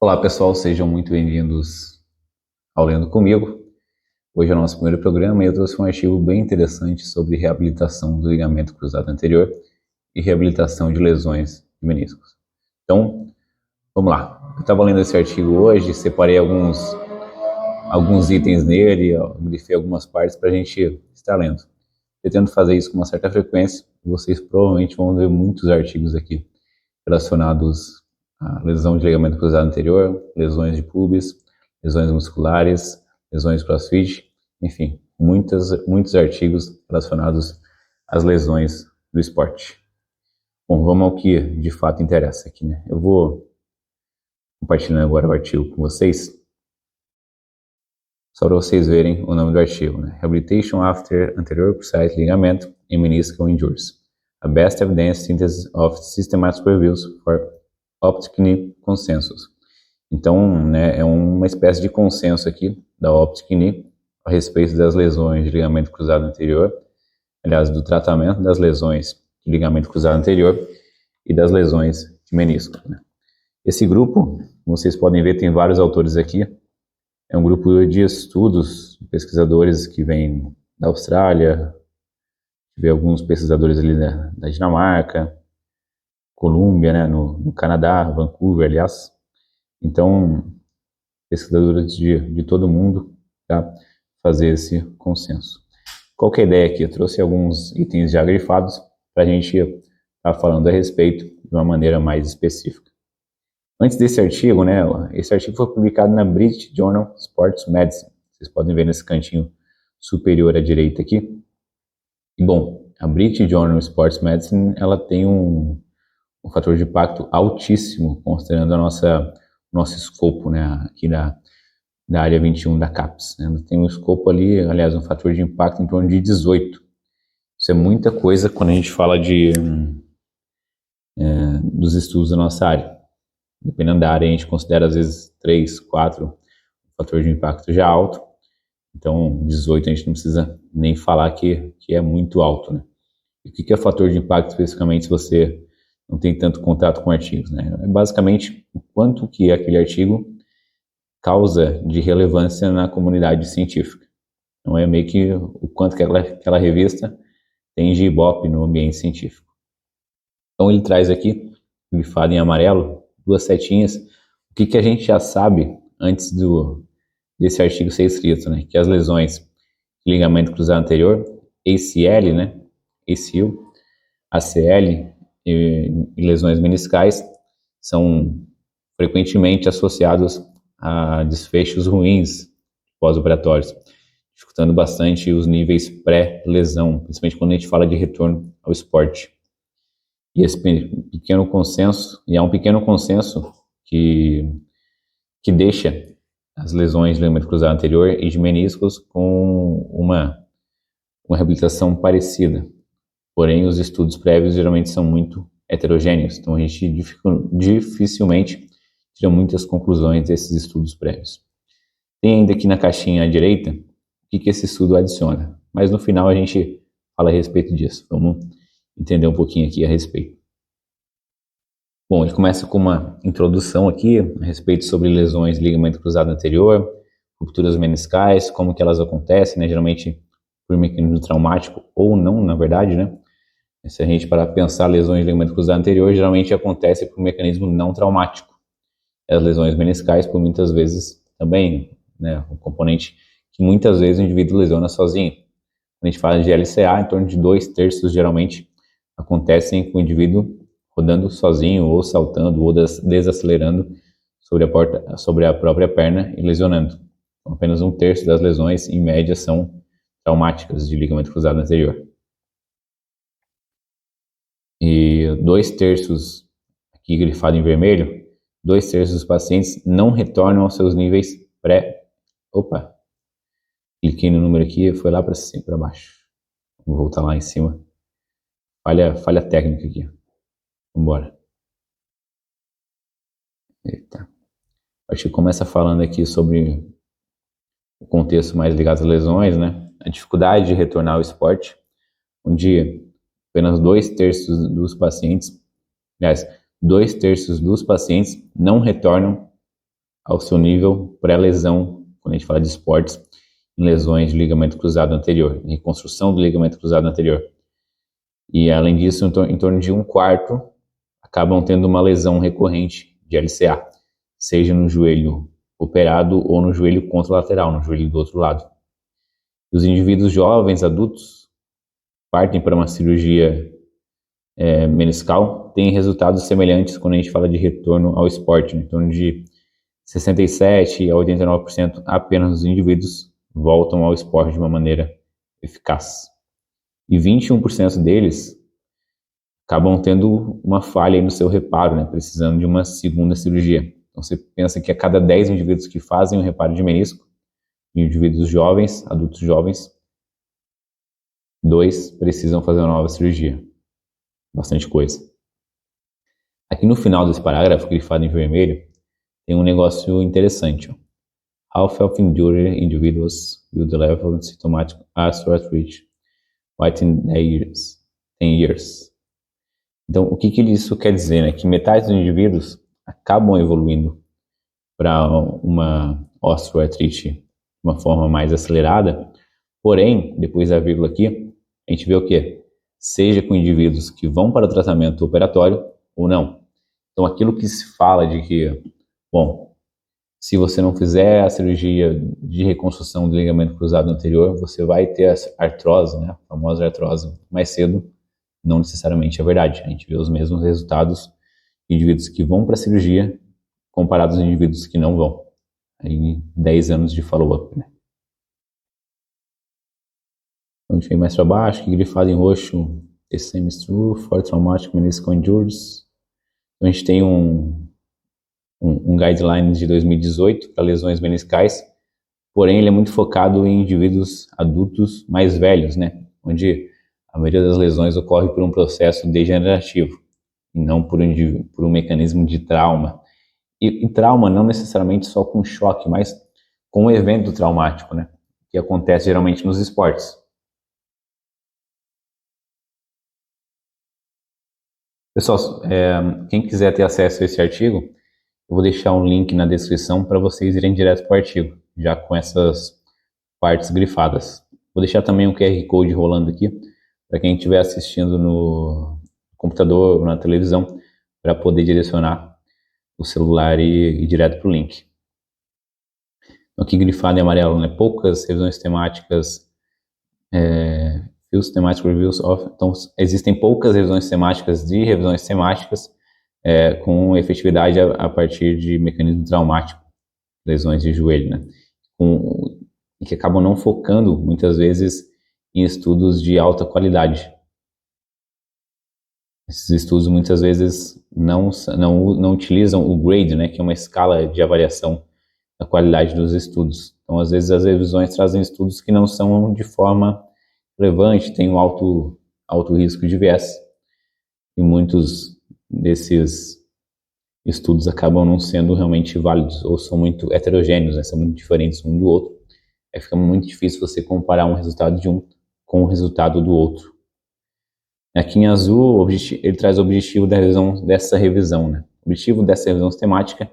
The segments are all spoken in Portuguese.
Olá pessoal, sejam muito bem-vindos ao Lendo Comigo. Hoje é o nosso primeiro programa e eu trouxe um artigo bem interessante sobre reabilitação do ligamento cruzado anterior e reabilitação de lesões de meniscos. Então, vamos lá. Eu estava lendo esse artigo hoje, separei alguns itens nele, grifei algumas partes para a gente estar lendo. Eu tento fazer isso com uma certa frequência, e vocês provavelmente vão ver muitos artigos aqui relacionados à lesão de ligamento cruzado anterior, lesões de pubis, lesões musculares, lesões crossfit, enfim, muitos artigos relacionados às lesões do esporte. Bom, vamos ao que de fato interessa aqui, né? Eu vou compartilhando agora o artigo com vocês, só para vocês verem o nome do artigo, né? Rehabilitation after anterior cruciate ligament in meniscal injuries. A best evidence synthesis of systematic reviews for Optic Knee Consensus. Então, né, é uma espécie de consenso aqui da Optic Knee a respeito das lesões de ligamento cruzado anterior, aliás, do tratamento das lesões de ligamento cruzado anterior e das lesões de menisco, né? Esse grupo, vocês podem ver, tem vários autores aqui. É um grupo de estudos, pesquisadores que vêm da Austrália, vê alguns pesquisadores ali da Dinamarca, Colômbia, né, no Canadá, Vancouver, aliás. Então, pesquisadores de todo mundo para fazer esse consenso. Qual que é a ideia aqui? Eu trouxe alguns itens já grifados para a gente estar falando a respeito de uma maneira mais específica. Antes desse artigo, né, esse artigo foi publicado na British Journal Sports Medicine. Vocês podem ver nesse cantinho superior à direita aqui. E, bom, a British Journal Sports Medicine, ela tem um fator de impacto altíssimo, considerando nosso escopo, né, aqui da área 21 da CAPES. Né? Tem um escopo ali, aliás, um fator de impacto em torno de 18. Isso é muita coisa quando a gente fala dos estudos da nossa área. Dependendo da área, a gente considera às vezes 3, 4, um fator de impacto já alto. Então, 18 a gente não precisa nem falar que é muito alto, né? E o que é fator de impacto especificamente se você não tem tanto contato com artigos, né? É basicamente o quanto que aquele artigo causa de relevância na comunidade científica. Então é meio que o quanto que aquela revista tem de ibope no ambiente científico. Então ele traz aqui, grifado em amarelo, duas setinhas, o que a gente já sabe antes desse artigo ser escrito, né? Que as lesões de ligamento cruzado anterior, ACL, né? ACL, ACL e lesões meniscais são frequentemente associados a desfechos ruins pós-operatórios, dificultando bastante os níveis pré-lesão, principalmente quando a gente fala de retorno ao esporte. E esse pequeno consenso, e há um pequeno consenso que deixa as lesões de ligamento cruzado anterior e de meniscos com uma reabilitação parecida. Porém, os estudos prévios geralmente são muito heterogêneos, então a gente dificilmente tira muitas conclusões desses estudos prévios. Tem ainda aqui na caixinha à direita o que esse estudo adiciona, mas no final a gente fala a respeito disso. Vamos entender um pouquinho aqui a respeito. Bom, ele começa com uma introdução aqui a respeito sobre lesões de ligamento cruzado anterior, rupturas meniscais, como que elas acontecem, né? Geralmente por mecanismo traumático ou não, na verdade, né? Se a gente parar para pensar, lesões de ligamento cruzado anterior geralmente acontecem por mecanismo não traumático. As lesões meniscais, por muitas vezes, também, né? Um componente que muitas vezes o indivíduo lesiona sozinho. Quando a gente fala de LCA, em torno de 2/3 geralmente acontecem com o indivíduo rodando sozinho, ou saltando, ou desacelerando sobre a própria perna e lesionando. Então, apenas 1/3 das lesões, em média, são traumáticas de ligamento cruzado anterior. E 2/3, aqui grifado em vermelho, 2/3 dos pacientes não retornam aos seus níveis pré... Opa! Cliquei no número aqui, foi lá para baixo. Vou voltar lá em cima. Falha técnica aqui. Vamos embora. Eita. Acho que começa falando aqui sobre o contexto mais ligado às lesões, né? A dificuldade de retornar ao esporte, onde apenas 2/3 dos pacientes, aliás, 2/3 dos pacientes não retornam ao seu nível pré-lesão, quando a gente fala de esportes, em lesões de ligamento cruzado anterior, em reconstrução do ligamento cruzado anterior. E além disso, em torno de 1/4 acabam tendo uma lesão recorrente de LCA, seja no joelho operado ou no joelho contralateral, no joelho do outro lado. Os indivíduos jovens, adultos, partem para uma cirurgia meniscal, têm resultados semelhantes quando a gente fala de retorno ao esporte, em torno de 67% a 89% apenas dos indivíduos voltam ao esporte de uma maneira eficaz. E 21% deles acabam tendo uma falha aí no seu reparo, né, precisando de uma segunda cirurgia. Então você pensa que a cada 10 indivíduos que fazem o reparo de menisco, indivíduos jovens, adultos jovens, 2 precisam fazer uma nova cirurgia. Bastante coisa. Aqui no final desse parágrafo, grifado em vermelho, tem um negócio interessante. Ó. Half of injured individuals will develop symptomatic osteoarthritis within 10 years. Então, o que isso quer dizer? Né? Que metade dos indivíduos acabam evoluindo para uma osteoartrite de uma forma mais acelerada, porém, depois da vírgula aqui, a gente vê o quê? Seja com indivíduos que vão para o tratamento operatório ou não. Então, aquilo que se fala de que, bom, se você não fizer a cirurgia de reconstrução do ligamento cruzado anterior, você vai ter a artrose, né, a famosa artrose, mais cedo, não necessariamente é verdade. A gente vê os mesmos resultados de indivíduos que vão para a cirurgia comparados aos indivíduos que não vão. Aí 10 anos de follow-up, né? Então, a gente vem mais para baixo, que grifado em roxo, the same is true for traumatic meniscal injuries. Então, a gente tem um guideline de 2018 para lesões meniscais, porém ele é muito focado em indivíduos adultos mais velhos, né? Onde a maioria das lesões ocorre por um processo degenerativo e não por um mecanismo de trauma. E trauma não necessariamente só com choque, mas com um evento traumático, né? Que acontece geralmente nos esportes. Pessoal, quem quiser ter acesso a esse artigo, eu vou deixar um link na descrição para vocês irem direto para o artigo, já com essas partes grifadas. Vou deixar também um QR Code rolando aqui, para quem estiver assistindo no computador ou na televisão, para poder direcionar o celular e ir direto para o link. Aqui grifado em amarelo, né? Poucas revisões temáticas, thematic reviews of, então existem poucas revisões temáticas de revisões temáticas com efetividade a partir de mecanismo traumático, lesões de joelho, né? Que acabam não focando, muitas vezes, em estudos de alta qualidade. Esses estudos, muitas vezes, não utilizam o grade, né, que é uma escala de avaliação da qualidade dos estudos. Então, às vezes, as revisões trazem estudos que não são de forma relevante, têm um alto risco de viés. E muitos desses estudos acabam não sendo realmente válidos, ou são muito heterogêneos, né, são muito diferentes um do outro. Fica muito difícil você comparar um resultado de um com o resultado do outro. Aqui em azul, ele traz o objetivo dessa revisão. Né? O objetivo dessa revisão sistemática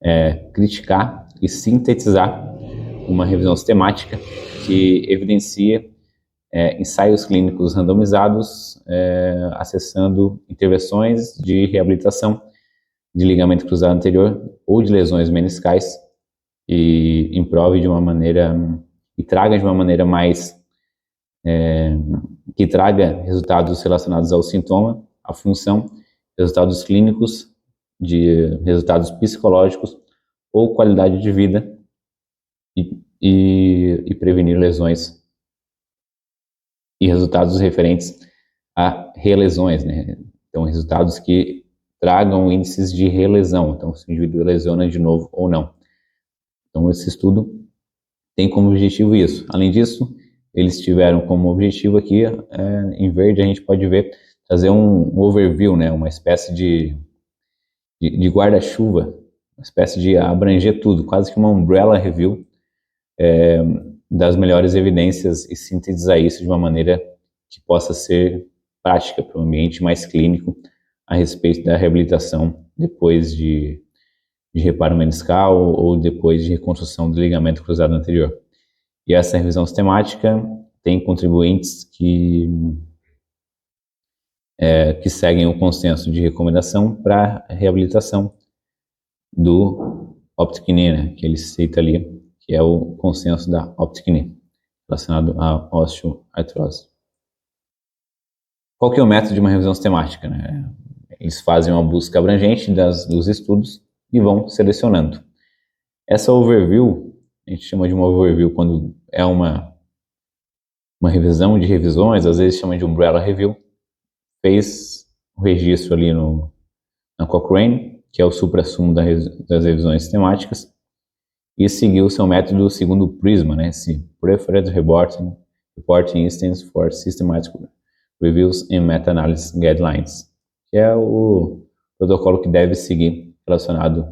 é criticar e sintetizar uma revisão sistemática que evidencia ensaios clínicos randomizados acessando intervenções de reabilitação de ligamento cruzado anterior ou de lesões meniscais e improve de uma maneira e traga de uma maneira mais que traga resultados relacionados ao sintoma, à função, resultados clínicos, de resultados psicológicos ou qualidade de vida e prevenir lesões e resultados referentes a relesões, né? Então, resultados que tragam índices de relesão, então se o indivíduo lesiona de novo ou não. Então, esse estudo tem como objetivo isso. Além disso, eles tiveram como objetivo aqui, em verde a gente pode ver, trazer um overview, né? Uma espécie de guarda-chuva, uma espécie de abranger tudo, quase que uma umbrella review das melhores evidências e sintetizar isso de uma maneira que possa ser prática para um ambiente mais clínico a respeito da reabilitação depois de de reparo meniscal ou depois de reconstrução do ligamento cruzado anterior. E essa revisão sistemática tem contribuintes que seguem o consenso de recomendação para reabilitação do optic knee, né, que ele cita ali, que é o consenso da optic knee, relacionado à osteoartrose. Qual que é o método de uma revisão sistemática, né? Eles fazem uma busca abrangente dos estudos e vão selecionando. Essa overview, a gente chama de uma overview quando é uma revisão de revisões, às vezes chama de umbrella review, fez o registro ali na Cochrane, que é o suprassumo das revisões sistemáticas, e seguiu o seu método segundo o PRISMA, né? Esse Preferred Reporting Instance for Systematic Reviews and Meta-Analysis Guidelines, que é o protocolo que deve seguir relacionado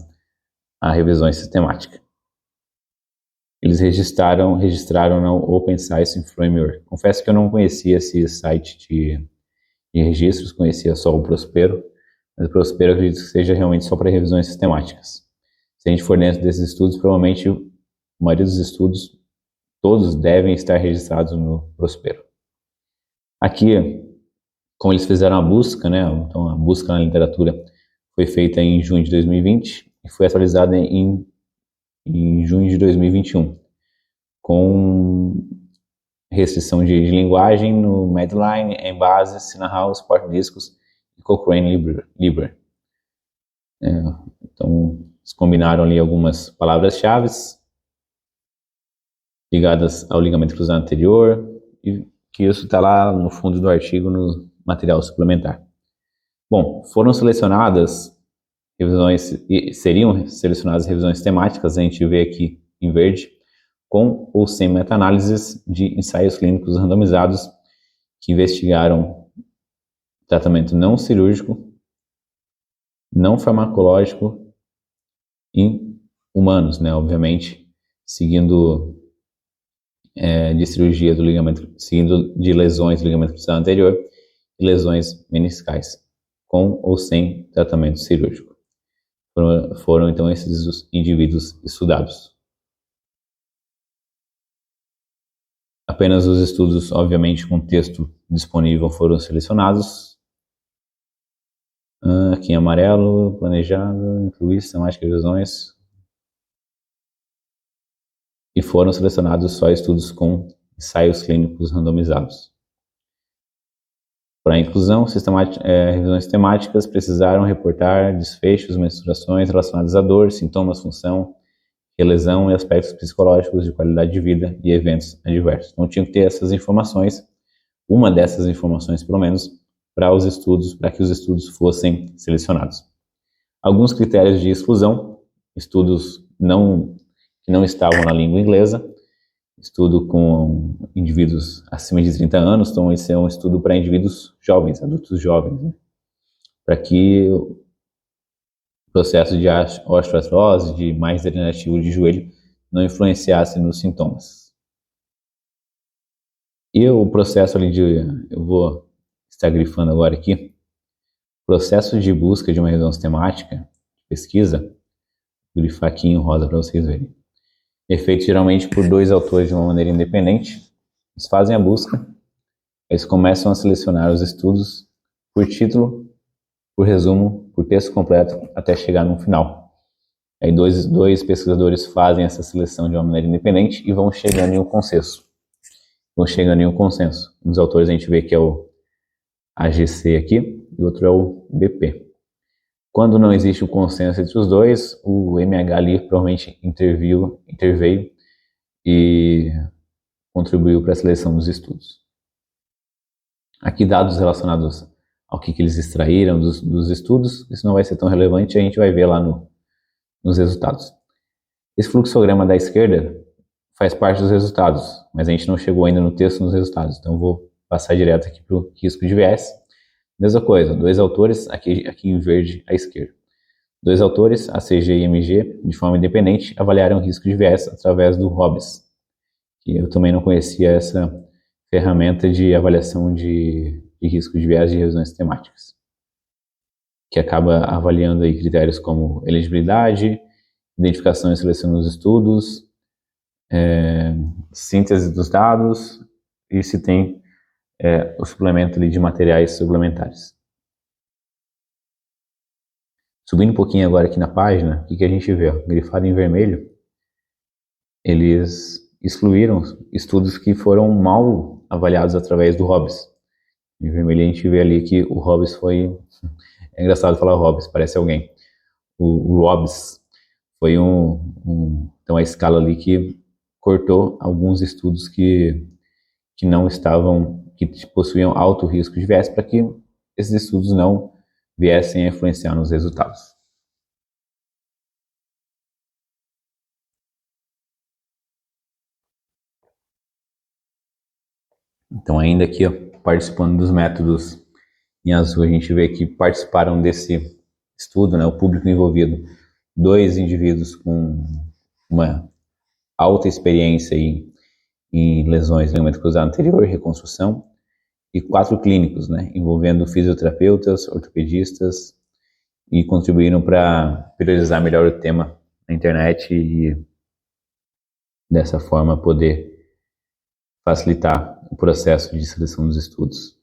a revisões sistemáticas. Eles registraram no Open Science Framework. Confesso que eu não conhecia esse site de registros, conhecia só o Prospero, mas o Prospero acredito que seja realmente só para revisões sistemáticas. Se a gente for dentro desses estudos, provavelmente a maioria dos estudos, todos devem estar registrados no Prospero. Aqui, como eles fizeram a busca, né, então a busca na literatura foi feita em junho de 2020 e foi atualizada em junho de 2021, com restrição de linguagem no Medline, Embase, Sinahau, Sport Discos e Cochrane Libre. Então, eles combinaram ali algumas palavras-chave ligadas ao ligamento cruzado anterior, e que isso está lá no fundo do artigo, no material suplementar. Bom, foram selecionadas revisões, seriam selecionadas revisões temáticas, a gente vê aqui em verde, com ou sem meta-análises de ensaios clínicos randomizados que investigaram tratamento não cirúrgico, não farmacológico em humanos, né, obviamente, seguindo de cirurgia do ligamento, seguindo de lesões do ligamento cruzado anterior e lesões meniscais, com ou sem tratamento cirúrgico. Foram então esses os indivíduos estudados. Apenas os estudos, obviamente, com texto disponível foram selecionados. Aqui em amarelo, planejado, incluir sistemática de revisões. E foram selecionados só estudos com ensaios clínicos randomizados. Para a inclusão, revisões sistemáticas precisaram reportar desfechos, mensurações relacionadas à dor, sintomas, função, lesão e aspectos psicológicos de qualidade de vida e eventos adversos. Então tinha que ter essas informações, uma dessas informações pelo menos, para que os estudos fossem selecionados. Alguns critérios de exclusão: estudos que não estavam na língua inglesa, estudo com indivíduos acima de 30 anos, então esse é um estudo para indivíduos jovens, adultos jovens, né? Para que o processo de osteoartrose, de mais degenerativo de joelho, não influenciasse nos sintomas. E o processo ali eu vou estar grifando agora aqui, processo de busca de uma revisão sistemática, pesquisa, vou grifar aqui em rosa para vocês verem. É feito geralmente por dois autores de uma maneira independente. Eles fazem a busca, eles começam a selecionar os estudos por título, por resumo, por texto completo, até chegar no final. Aí dois pesquisadores fazem essa seleção de uma maneira independente e vão chegando em um consenso. Um dos autores a gente vê que é o AGC aqui, e o outro é o BP. Quando não existe um consenso entre os dois, o MH ali provavelmente interveio e contribuiu para a seleção dos estudos. Aqui dados relacionados ao que eles extraíram dos estudos, isso não vai ser tão relevante, a gente vai ver lá nos resultados. Esse fluxograma da esquerda faz parte dos resultados, mas a gente não chegou ainda no texto nos resultados, então vou passar direto aqui para o risco de viés. Mesma coisa, dois autores, aqui em verde à esquerda. Dois autores, ACG e MG, de forma independente, avaliaram o risco de viés através do ROBS, que eu também não conhecia essa ferramenta de avaliação de risco de viés de revisões temáticas, que acaba avaliando aí critérios como elegibilidade, identificação e seleção dos estudos, síntese dos dados e se tem o suplemento ali de materiais suplementares. Subindo um pouquinho agora aqui na página, o que a gente vê? Grifado em vermelho, eles excluíram estudos que foram mal avaliados através do Hobbes. Em vermelho a gente vê ali que o Hobbes foi... É engraçado falar Hobbes, parece alguém. O Hobbes foi então a escala ali que cortou alguns estudos que não estavam, que possuíam alto risco de viés, para que esses estudos não viessem a influenciar nos resultados. Então, ainda aqui, ó, participando dos métodos em azul, a gente vê que participaram desse estudo, né, o público envolvido, 2 indivíduos com uma alta experiência em lesões de ligamento cruzado anterior, reconstrução, e 4 clínicos, né, envolvendo fisioterapeutas, ortopedistas, e contribuíram para priorizar melhor o tema na internet e dessa forma poder facilitar o processo de seleção dos estudos.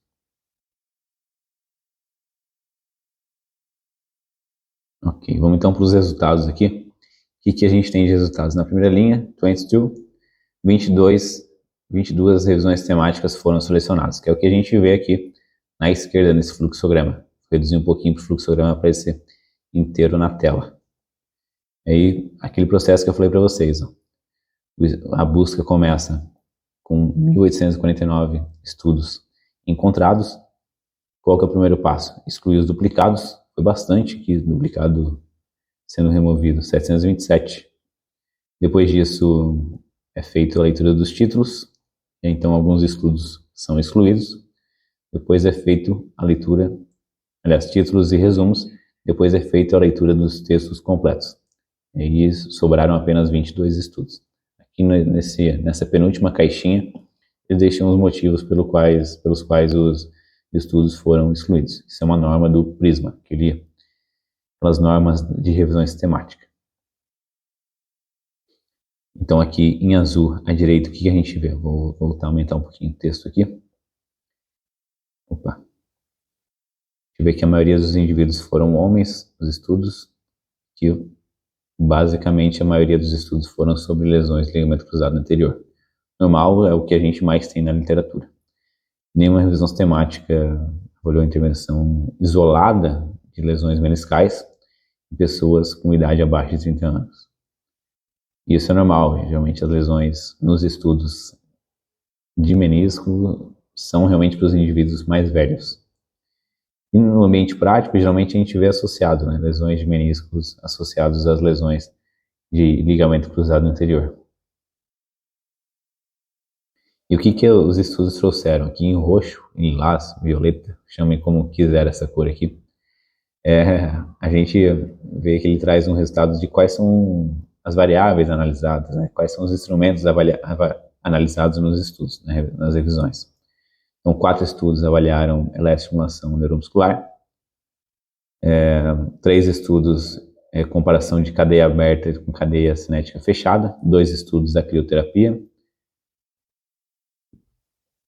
Ok, vamos então para os resultados aqui. O que a gente tem de resultados? Na primeira linha, 22 revisões temáticas foram selecionadas, que é o que a gente vê aqui na esquerda nesse fluxograma. Vou reduzir um pouquinho para o fluxograma para aparecer inteiro na tela. Aí, aquele processo que eu falei para vocês, ó. A busca começa com 1.849 estudos encontrados. Qual que é o primeiro passo? Excluir os duplicados. Foi bastante aqui duplicado sendo removido, 727. Depois disso, é feita a leitura dos títulos. Então, alguns estudos são excluídos. Depois é feito a leitura, aliás, títulos e resumos. Depois é feita a leitura dos textos completos. E aí sobraram apenas 22 estudos. Aqui nessa penúltima caixinha, eles deixam os motivos pelos quais os estudos foram excluídos. Isso é uma norma do PRISMA, aquelas normas de revisão sistemática. Então aqui em azul à direita, o que a gente vê? Vou voltar a aumentar um pouquinho o texto aqui. Opa. A gente vê que a maioria dos indivíduos foram homens nos estudos, que basicamente a maioria dos estudos foram sobre lesões de ligamento cruzado anterior. Normal é o que a gente mais tem na literatura. Nenhuma revisão sistemática avaliou a intervenção isolada de lesões meniscais em pessoas com idade abaixo de 30 anos. Isso é normal, geralmente as lesões nos estudos de menisco são realmente para os indivíduos mais velhos. E no ambiente prático, geralmente a gente vê associado, né, lesões de meniscos associados às lesões de ligamento cruzado anterior. E o que os estudos trouxeram? Aqui em roxo, em lilás, violeta, chamem como quiser essa cor aqui, a gente vê que ele traz um resultado de quais são as variáveis analisadas, né? Quais são os instrumentos analisados nos estudos, né, nas revisões. Então, 4 estudos avaliaram eletroestimulação neuromuscular, 3 estudos comparação de cadeia aberta com cadeia cinética fechada, 2 estudos da crioterapia,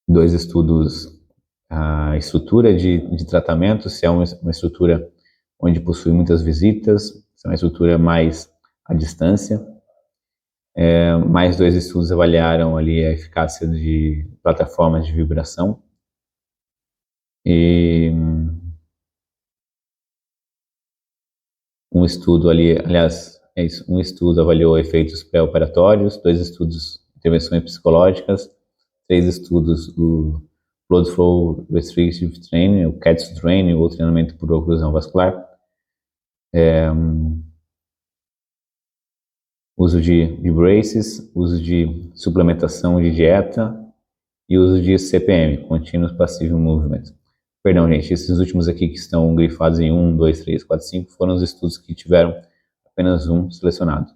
2 estudos a estrutura de tratamento, se é uma estrutura onde possui muitas visitas, se é uma estrutura mais à distância. Mais 2 estudos avaliaram ali a eficácia de plataformas de vibração. E um estudo ali, aliás, um estudo avaliou efeitos pré-operatórios, 2 estudos intervenções psicológicas, 3 estudos do Blood Flow Restrictive Training, o CATS Training, ou treinamento por oclusão vascular. Uso de braces, uso de suplementação de dieta e uso de CPM, Continuous Passive Movement. Perdão, gente, esses últimos aqui que estão grifados em 1, 2, 3, 4, 5 foram os estudos que tiveram apenas um selecionado.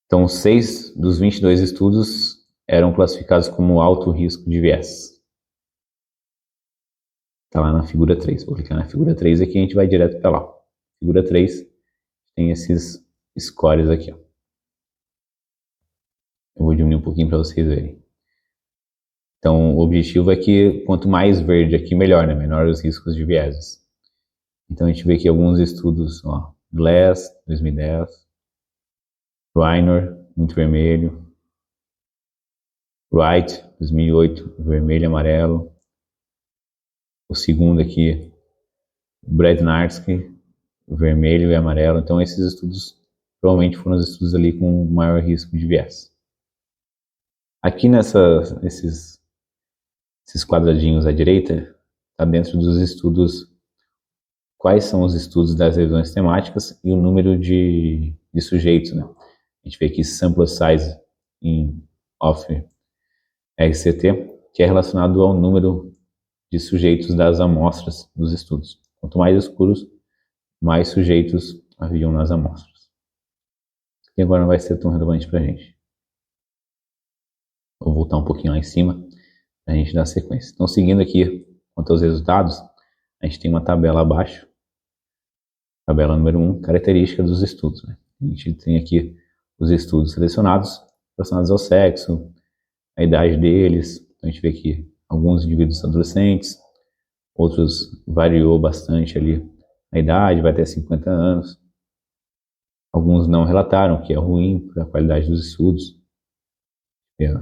Então, 6 dos 22 estudos eram classificados como alto risco de viés. Está lá na figura 3. Vou clicar na figura 3 aqui e a gente vai direto para lá. Figura 3 tem esses scores aqui, ó. Eu vou diminuir um pouquinho para vocês verem. Então, o objetivo é que quanto mais verde aqui, melhor, né? Menor os riscos de vieses. Então, a gente vê aqui alguns estudos, ó. Glass, 2010. Reiner, muito vermelho. Wright, 2008, vermelho e amarelo. O segundo aqui, Brednarski, vermelho e amarelo. Então, esses estudos provavelmente foram os estudos ali com maior risco de viés. Aqui esses quadradinhos à direita, está dentro dos estudos, quais são os estudos das revisões temáticas e o número de sujeitos, né? A gente vê aqui sample size of RCT, que é relacionado ao número de sujeitos das amostras dos estudos. Quanto mais escuros, mais sujeitos haviam nas amostras. E agora não vai ser tão relevante para a gente. Vou voltar um pouquinho lá em cima para a gente dar sequência. Então, seguindo aqui quanto aos resultados, a gente tem uma tabela abaixo. Tabela número 1, característica dos estudos, né? A gente tem aqui os estudos selecionados, relacionados ao sexo, a idade deles. Então, a gente vê aqui alguns indivíduos adolescentes, outros variou bastante ali a idade, vai até 50 anos. Alguns não relataram, que é ruim para a qualidade dos estudos.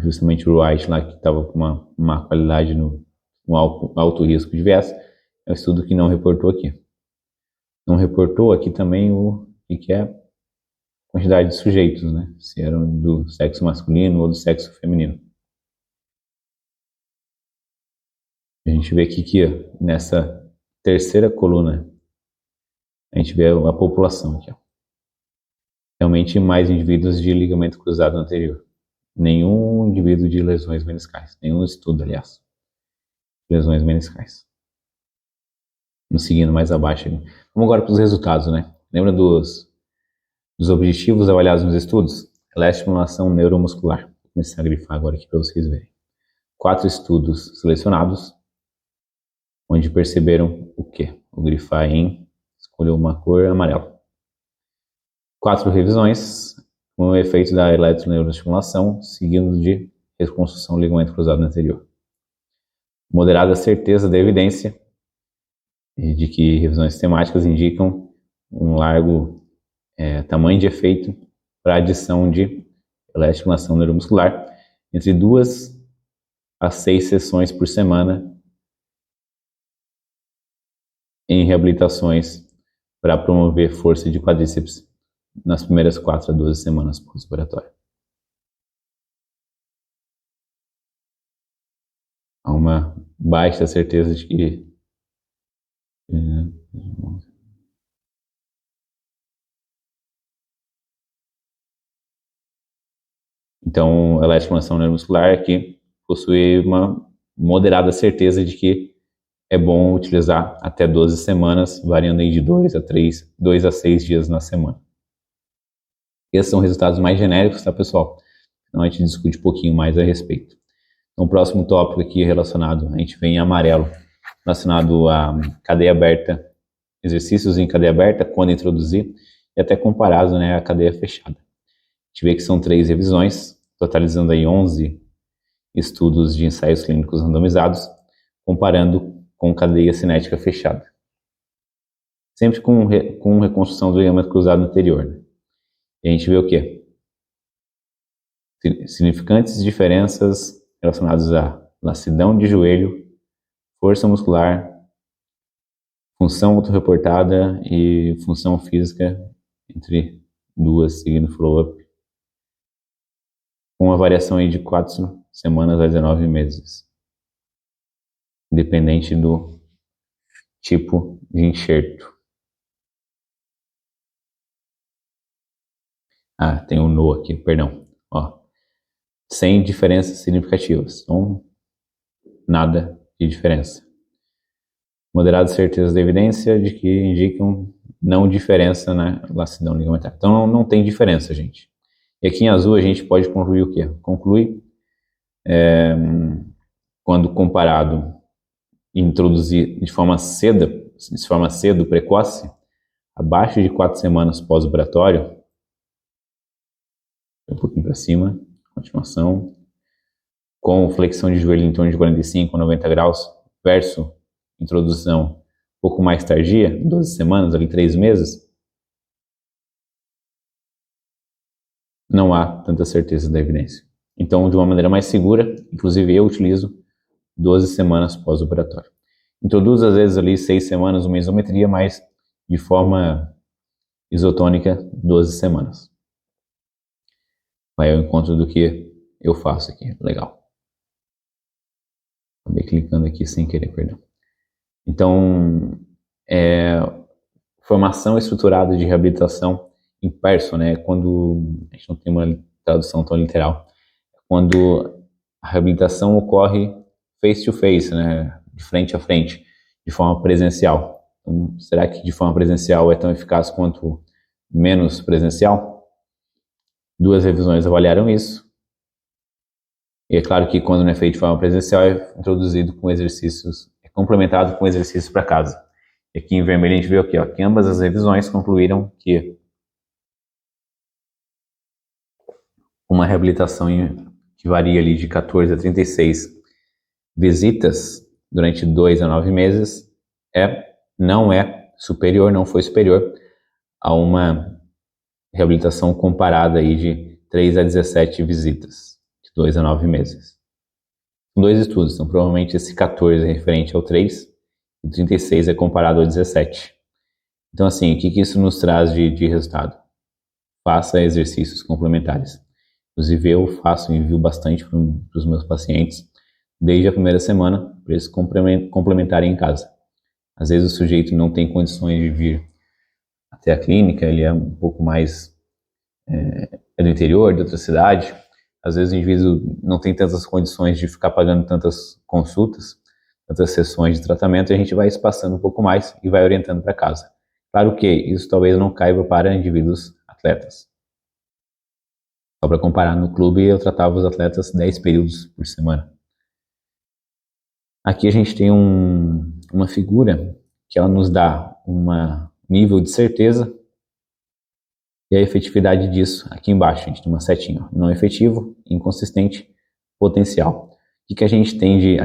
Justamente o Wright lá, que estava com uma má qualidade no alto risco de viés, é o estudo que não reportou aqui. Não reportou aqui também o que é a quantidade de sujeitos, né? Se eram do sexo masculino ou do sexo feminino. A gente vê aqui que nessa terceira coluna, a gente vê a população aqui, ó. Realmente mais indivíduos de ligamento cruzado anterior. Nenhum indivíduo de lesões meniscais. Nenhum estudo, aliás, de lesões meniscais. Vamos seguindo mais abaixo. Vamos agora para os resultados, né? Lembra dos objetivos avaliados nos estudos? Estimulação neuromuscular. Vou começar a grifar agora aqui para vocês verem. 4 estudos selecionados, onde perceberam o quê? Vou grifar em, escolheu uma cor amarela. 4 revisões com o efeito da eletroneuroestimulação, seguindo de reconstrução do ligamento cruzado anterior. Moderada certeza da evidência de que revisões temáticas indicam um largo tamanho de efeito para adição de estimulação neuromuscular entre 2 a 6 sessões por semana em reabilitações para promover força de quadríceps nas primeiras 4 a 12 semanas pós-operatório. Há uma baixa certeza de que então, a estimulação neuromuscular aqui possui uma moderada certeza de que é bom utilizar até 12 semanas, variando aí de 2 a 6 dias na semana. Esses são resultados mais genéricos, tá, pessoal? Então a gente discute um pouquinho mais a respeito. Então o próximo tópico aqui relacionado, a gente vem em amarelo, relacionado à cadeia aberta, exercícios em cadeia aberta, quando introduzir, e até comparado, né, à cadeia fechada. A gente vê que são 3 revisões, totalizando aí 11 estudos de ensaios clínicos randomizados, comparando com cadeia cinética fechada. Sempre com reconstrução do ligamento cruzado anterior, né? E a gente vê o quê? Significantes diferenças relacionadas a lacidão de joelho, força muscular, função autorreportada e função física entre duas, seguindo follow-up, com uma variação aí de 4 semanas a 19 meses, independente do tipo de enxerto. Ah, tem um no aqui, perdão. Ó, sem diferenças significativas, então nada de diferença. Moderada certeza da evidência de que indicam não diferença na lacidão ligamentar. Então não tem diferença, gente. E aqui em azul a gente pode concluir o quê? Conclui quando comparado, introduzir de forma cedo, precoce, abaixo de 4 semanas pós-operatório, um pouquinho para cima, continuação, com flexão de joelho em torno de 45 a 90 graus, versus introdução um pouco mais tardia, 12 semanas, ali 3 meses, não há tanta certeza da evidência. Então, de uma maneira mais segura, inclusive eu utilizo 12 semanas pós-operatório. Introduzo às vezes ali 6 semanas uma isometria, mas de forma isotônica 12 semanas. Vai ao encontro do que eu faço aqui. Legal. Acabei clicando aqui sem querer, perdão. Então, formação estruturada de reabilitação em perso, né? Quando a gente não tem uma tradução tão literal, quando a reabilitação ocorre face to face, né? De frente a frente, de forma presencial. Então, será que de forma presencial é tão eficaz quanto menos presencial? 2 revisões avaliaram isso. E é claro que quando não é feito de forma presencial, é introduzido com exercícios, é complementado com exercícios para casa. E aqui em vermelho a gente vê aqui, ó, que ambas as revisões concluíram que uma reabilitação que varia ali de 14 a 36 visitas durante 2 a 9 meses não é superior, não foi superior a uma reabilitação comparada aí de 3 a 17 visitas, de 2 a 9 meses. São 2 estudos, então provavelmente esse 14 é referente ao 3 e 36 é comparado ao 17. Então assim, o que isso nos traz de resultado? Faça exercícios complementares. Inclusive eu faço e envio bastante para os meus pacientes desde a primeira semana para eles complementarem em casa. Às vezes o sujeito não tem condições de vir até a clínica, ele é um pouco mais do interior, de outra cidade. Às vezes o indivíduo não tem tantas condições de ficar pagando tantas consultas, tantas sessões de tratamento, e a gente vai espaçando um pouco mais e vai orientando para casa. Claro que isso talvez não caiba para indivíduos atletas. Só para comparar, no clube eu tratava os atletas 10 períodos por semana. Aqui a gente tem uma figura que ela nos dá um nível de certeza e a efetividade disso. Aqui embaixo a gente tem uma setinha, ó, não efetivo, inconsistente, potencial. O que a gente tem de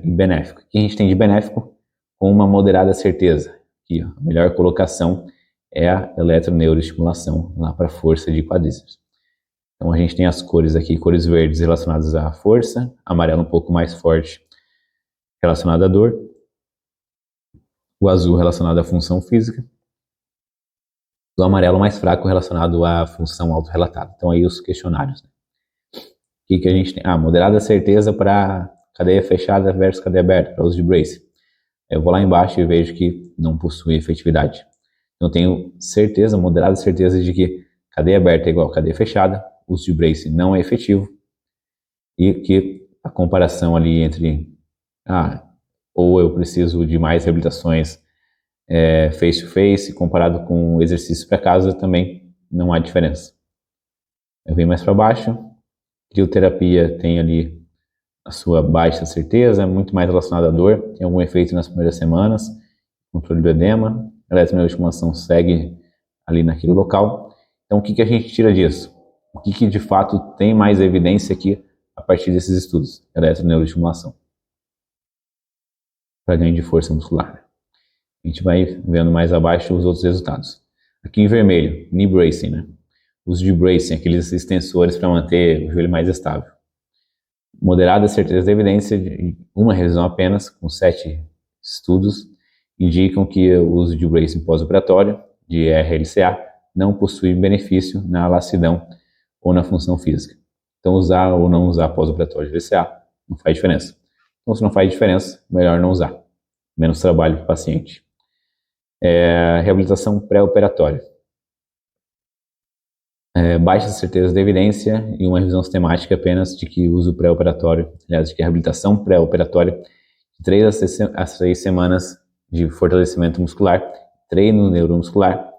benéfico? O que a gente tem de benéfico com uma moderada certeza? Aqui, ó, a melhor colocação é a eletroneuroestimulação lá para força de quadríceps. Então a gente tem as cores aqui, cores verdes relacionadas à força, amarelo um pouco mais forte relacionado à dor, o azul relacionado à função física, o amarelo mais fraco relacionado à função autorrelatada. Então aí os questionários. O que a gente tem? Moderada certeza para cadeia fechada versus cadeia aberta, para uso de brace. Eu vou lá embaixo e vejo que não possui efetividade. Então eu tenho certeza, moderada certeza de que cadeia aberta é igual a cadeia fechada, uso de brace não é efetivo e que a comparação ali entre ou eu preciso de mais reabilitações face to face comparado com exercício para casa, também não há diferença. Eu venho mais para baixo, crioterapia tem ali a sua baixa certeza, muito mais relacionada à dor, tem algum efeito nas primeiras semanas, controle do edema, a eletroestimulação segue ali naquele local. Então o que a gente tira disso? O que de fato tem mais evidência aqui a partir desses estudos? Eletroneuroestimulação para ganho de força muscular. A gente vai vendo mais abaixo os outros resultados. Aqui em vermelho, knee bracing, né? Uso de bracing, aqueles extensores para manter o joelho mais estável. Moderada certeza da evidência, uma revisão apenas, com 7 estudos, indicam que o uso de bracing pós-operatório, de RLCA, não possui benefício na laxidão ou na função física. Então, usar ou não usar pós-operatório de RLCA não faz diferença. Então, se não faz diferença, melhor não usar. Menos trabalho para o paciente. Reabilitação pré-operatória. Baixa certeza da evidência e uma revisão sistemática apenas de que uso pré-operatório, aliás, de que a reabilitação pré-operatória de 3 a 6 semanas de fortalecimento muscular, treino neuromuscular,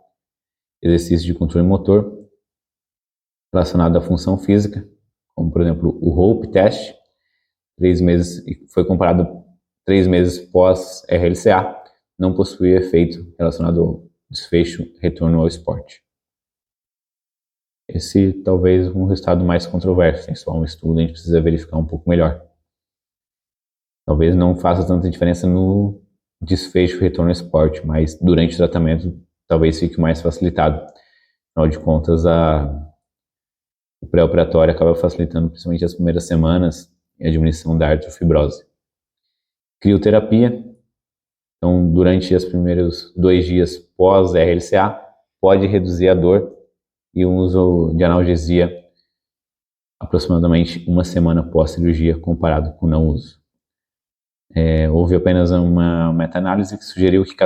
exercício de controle motor relacionado à função física, como por exemplo o HOPE test, 3 meses, foi comparado 3 meses pós RLCA, não possui efeito relacionado desfecho, retorno ao esporte. Esse talvez um resultado mais controverso, tem só um estudo, a gente precisa verificar um pouco melhor. Talvez não faça tanta diferença no desfecho, retorno ao esporte, mas durante o tratamento talvez fique mais facilitado. Afinal de contas, o pré-operatório acaba facilitando principalmente as primeiras semanas e a diminuição da artrofibrose. Crioterapia, então durante os primeiros 2 dias pós-RLCA, pode reduzir a dor e o uso de analgesia aproximadamente 1 semana pós-cirurgia comparado com o não uso. Houve apenas uma meta-análise que sugeriu que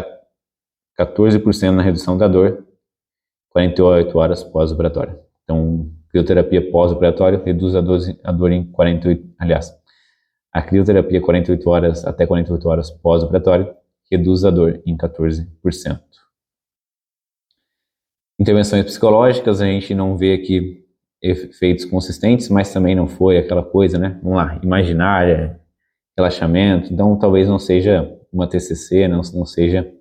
14% na redução da dor 48 horas pós-operatório. Então, crioterapia pós-operatório reduz a dor em 48, aliás, a crioterapia 48 horas até 48 horas pós-operatório reduz a dor em 14%. Intervenções psicológicas, a gente não vê aqui efeitos consistentes, mas também não foi aquela coisa, né? Vamos lá, imaginária, relaxamento, então talvez não seja uma TCC, não seja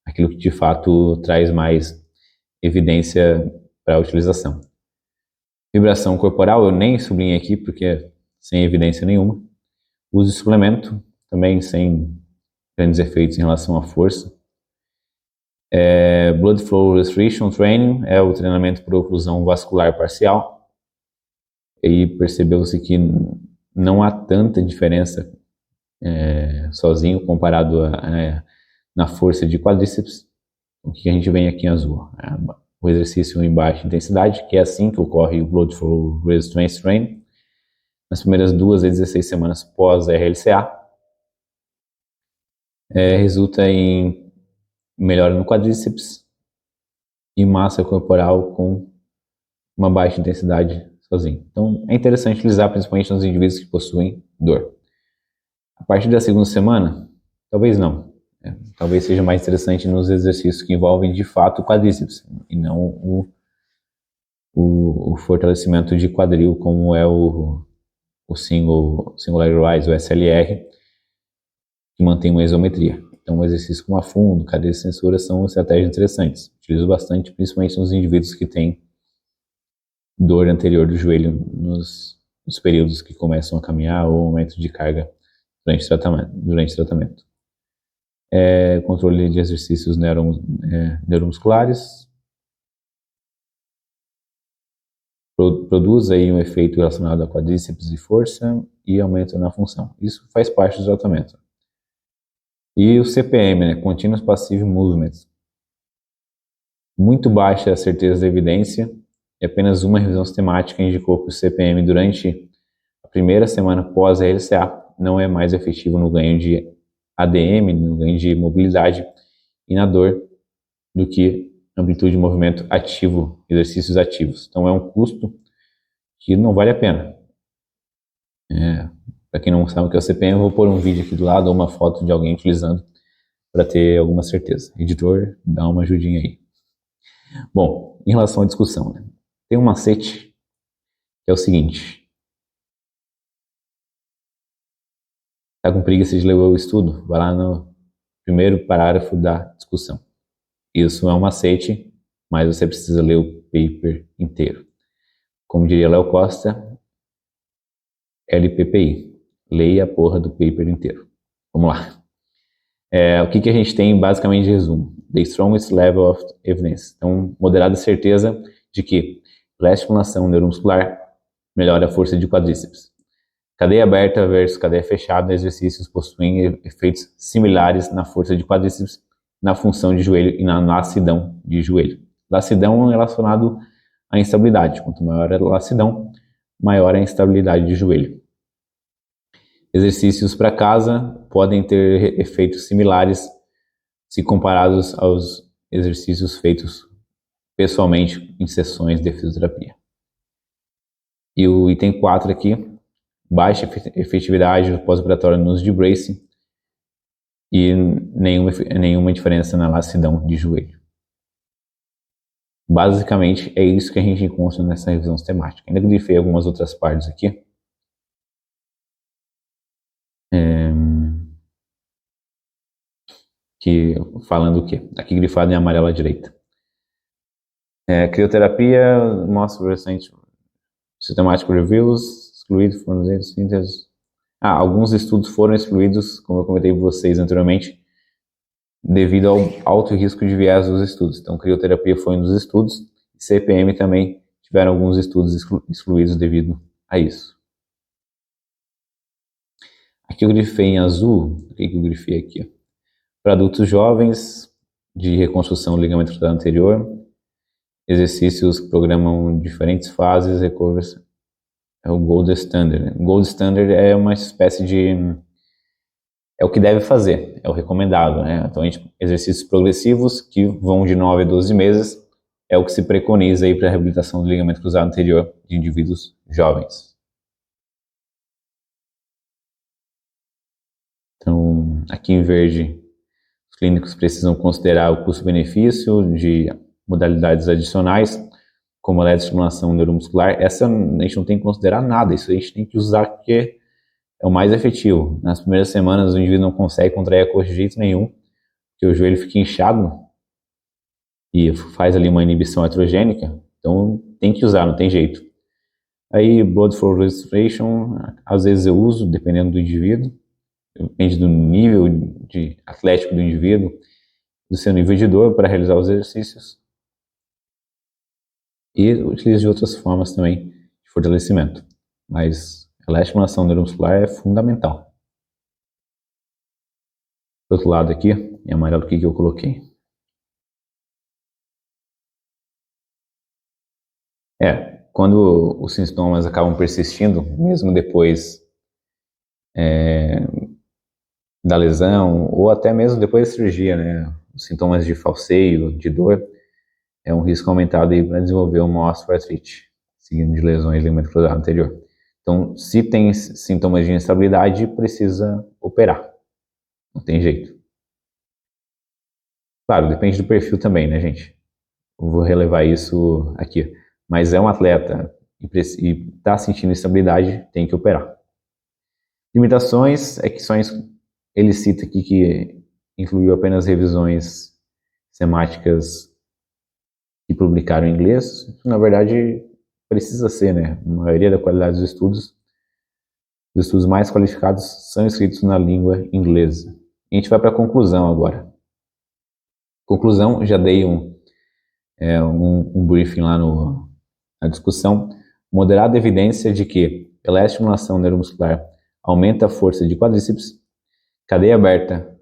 aquilo que de fato traz mais evidência para a utilização. Vibração corporal, eu nem sublinhei aqui porque é sem evidência nenhuma. Uso de suplemento, também sem grandes efeitos em relação à força. Blood Flow Restriction Training é o treinamento por oclusão vascular parcial. E percebeu-se que não há tanta diferença sozinho comparado na força de quadríceps. O que a gente vê aqui em azul? O exercício em baixa intensidade, que é assim que ocorre o Blood Flow Resistance Training, nas primeiras 2 a 16 semanas pós-RLCA, resulta em melhora no quadríceps e massa corporal com uma baixa intensidade sozinho. Então, é interessante utilizar principalmente nos indivíduos que possuem dor. A partir da 2ª semana, talvez não. Talvez seja mais interessante nos exercícios que envolvem de fato o quadríceps e não o fortalecimento de quadril, como é o Single Leg Rise, o SLR, que mantém uma isometria. Então, o exercício com afundo, cadeira de censura são estratégias interessantes. Utilizo bastante, principalmente nos indivíduos que têm dor anterior do joelho nos períodos que começam a caminhar ou aumento de carga durante o tratamento. Controle de exercícios neuromusculares. Produz aí um efeito relacionado a quadríceps e força e aumento na função. Isso faz parte do tratamento. E o CPM, Continuous Passive Movement. Muito baixa a certeza da evidência e apenas uma revisão sistemática indicou que o CPM durante a primeira semana pós-RLCA não é mais efetivo no ganho de ADM, no ganho de mobilidade e na dor do que amplitude de movimento ativo, exercícios ativos. Então é um custo que não vale a pena. Para quem não sabe o que é o CPM, eu vou pôr um vídeo aqui do lado ou uma foto de alguém utilizando para ter alguma certeza. Editor, dá uma ajudinha aí. Bom, em relação à discussão, tem um macete que é o seguinte. Está com preguiça de ler o estudo? Vai lá no primeiro parágrafo da discussão. Isso é um macete, mas você precisa ler o paper inteiro. Como diria Léo Costa, LPPI. Leia a porra do paper inteiro. Vamos lá. O que a gente tem basicamente de resumo? The strongest level of evidence. Então, moderada certeza de que estimulação neuromuscular melhora a força de quadríceps. Cadeia aberta versus cadeia fechada, exercícios possuem efeitos similares na força de quadríceps, na função de joelho e na laxidão de joelho. Laxidão é relacionado à instabilidade. Quanto maior a laxidão, maior a instabilidade de joelho. Exercícios para casa podem ter efeitos similares se comparados aos exercícios feitos pessoalmente em sessões de fisioterapia. E o item 4 aqui, baixa efetividade do pós-operatório no uso de bracing e nenhuma diferença na laxidão de joelho. Basicamente, é isso que a gente encontra nessa revisão sistemática. Ainda grifei algumas outras partes aqui. que falando o quê? Aqui grifado em amarelo à direita. Crioterapia, mostra recente systematic reviews, excluído foram síntese. Alguns estudos foram excluídos, como eu comentei com vocês anteriormente, devido ao alto risco de viés dos estudos. Então, crioterapia foi um dos estudos, e CPM também tiveram alguns estudos excluídos devido a isso. Aqui eu grifei em azul, o que eu grifei aqui? Para adultos jovens, de reconstrução do ligamento cruzado anterior, exercícios que programam diferentes fases, recovery, é o Gold Standard. Gold Standard é uma espécie de... é o que deve fazer, é o recomendado, né? Então, exercícios progressivos que vão de 9 a 12 meses é o que se preconiza aí para a reabilitação do ligamento cruzado anterior de indivíduos jovens. Então, aqui em verde, os clínicos precisam considerar o custo-benefício de modalidades adicionais, como a eletroestimulação neuromuscular. Essa a gente não tem que considerar nada, isso a gente tem que usar porque é o mais efetivo. Nas primeiras semanas o indivíduo não consegue contrair a coxa de jeito nenhum, porque o joelho fica inchado e faz ali uma inibição heterogênica, então tem que usar, não tem jeito. Aí blood flow restoration, às vezes eu uso, dependendo do indivíduo, depende do nível de atlético do indivíduo, do seu nível de dor para realizar os exercícios. E utilizo de outras formas também de fortalecimento, mas a estimulação neuromuscular é fundamental. Do outro lado aqui, em amarelo, o que eu coloquei? Quando os sintomas acabam persistindo, mesmo depois da lesão, ou até mesmo depois da cirurgia, né? Os sintomas de falseio, de dor, é um risco aumentado para desenvolver uma osteoartrite, seguindo de lesões do ligamento cruzado anterior. Então, se tem sintomas de instabilidade, precisa operar. Não tem jeito. Claro, depende do perfil também, né, gente? Eu vou relevar isso aqui. Mas é um atleta e está sentindo instabilidade, tem que operar. Limitações é que só ele cita aqui que incluiu apenas revisões semáticas que publicaram em inglês. Isso, na verdade, precisa ser, né? A maioria da qualidade dos estudos mais qualificados são escritos na língua inglesa. E a gente vai para a conclusão agora. Conclusão, já dei um briefing lá na discussão. Moderada evidência de que pela estimulação neuromuscular aumenta a força de quadríceps, cadeia aberta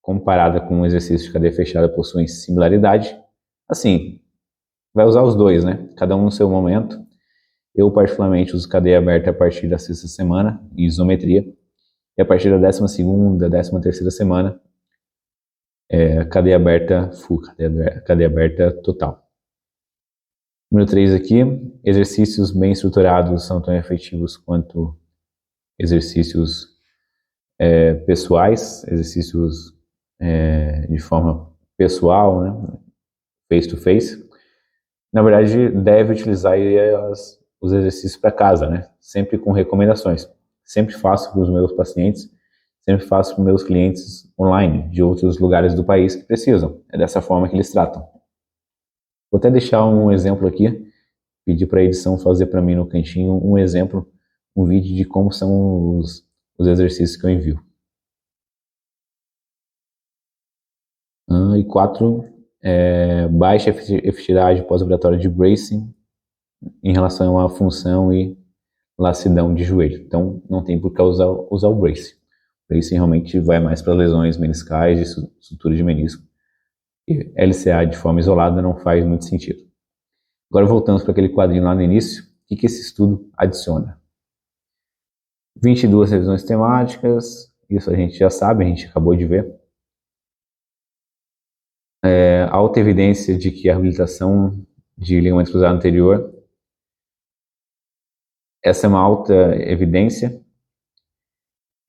comparada com um exercício de cadeia fechada possuem similaridade. Assim, vai usar os dois, né? Cada um no seu momento. Eu, particularmente, uso cadeia aberta a partir da 6ª semana, em isometria, e a partir da 12ª, 13ª semana, cadeia aberta full, cadeia aberta total. Número 3 aqui, exercícios bem estruturados são tão efetivos quanto exercícios pessoais, exercícios de forma pessoal, né? Face to face. Na verdade, deve utilizar os exercícios para casa, né? Sempre com recomendações. Sempre faço para os meus pacientes, sempre faço para os meus clientes online, de outros lugares do país que precisam. É dessa forma que eles tratam. Vou até deixar um exemplo aqui, pedir para a edição fazer para mim no cantinho um exemplo, um vídeo de como são os exercícios que eu envio. E 4, baixa efetividade pós-operatória de bracing em relação à função e lacidão de joelho. Então, não tem por que usar o bracing. O bracing realmente vai mais para lesões meniscais, de estrutura de menisco. E LCA de forma isolada não faz muito sentido. Agora voltamos para aquele quadrinho lá no início. O que esse estudo adiciona? 22 revisões temáticas, isso a gente já sabe, a gente acabou de ver. Alta evidência de que a reabilitação de ligamento cruzado anterior, essa é uma alta evidência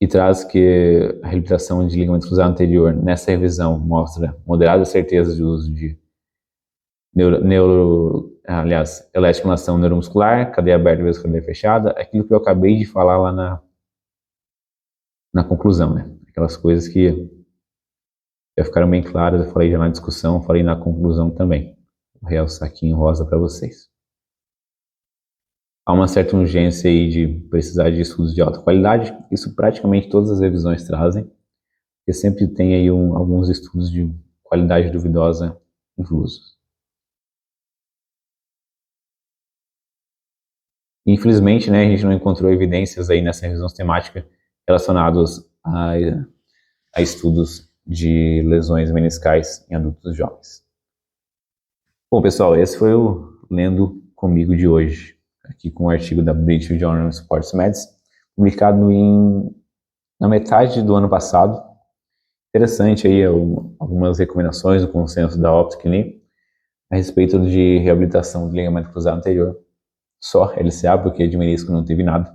e traz que a reabilitação de ligamento cruzado anterior nessa revisão mostra moderada certeza de uso de estimulação neuromuscular, cadeia aberta versus cadeia fechada, aquilo que eu acabei de falar lá na conclusão, né? Aquelas coisas que já ficaram bem claras, eu falei já na discussão, falei na conclusão também. Vou realçar aqui em rosa para vocês. Há uma certa urgência aí de precisar de estudos de alta qualidade, isso praticamente todas as revisões trazem, porque sempre tem aí alguns estudos de qualidade duvidosa inclusos. Infelizmente, né, a gente não encontrou evidências aí nessa revisão sistemática relacionadas a estudos de lesões meniscais em adultos jovens. Bom, pessoal, esse foi o Lendo Comigo de hoje, aqui com o artigo da British Journal of Sports Medicine, publicado na metade do ano passado. Interessante aí algumas recomendações do consenso da Optic a respeito de reabilitação do ligamento cruzado anterior, só LCA, porque de menisco não teve nada.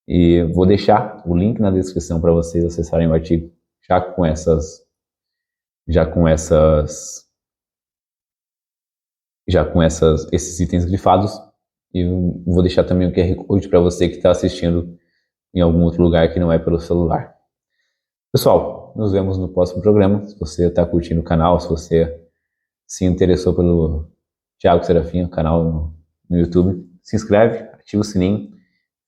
E vou deixar o link na descrição para vocês acessarem o artigo já com esses itens grifados. E eu vou deixar também o QR Code para você que está assistindo em algum outro lugar que não é pelo celular. Pessoal, nos vemos no próximo programa. Se você está curtindo o canal, se você se interessou pelo Thiago Serafim, o canal no YouTube, se inscreve, ativa o sininho,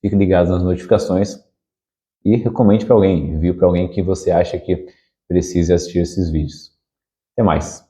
fique ligado nas notificações e recomende para alguém, envie para alguém que você acha que precise assistir esses vídeos. Até mais!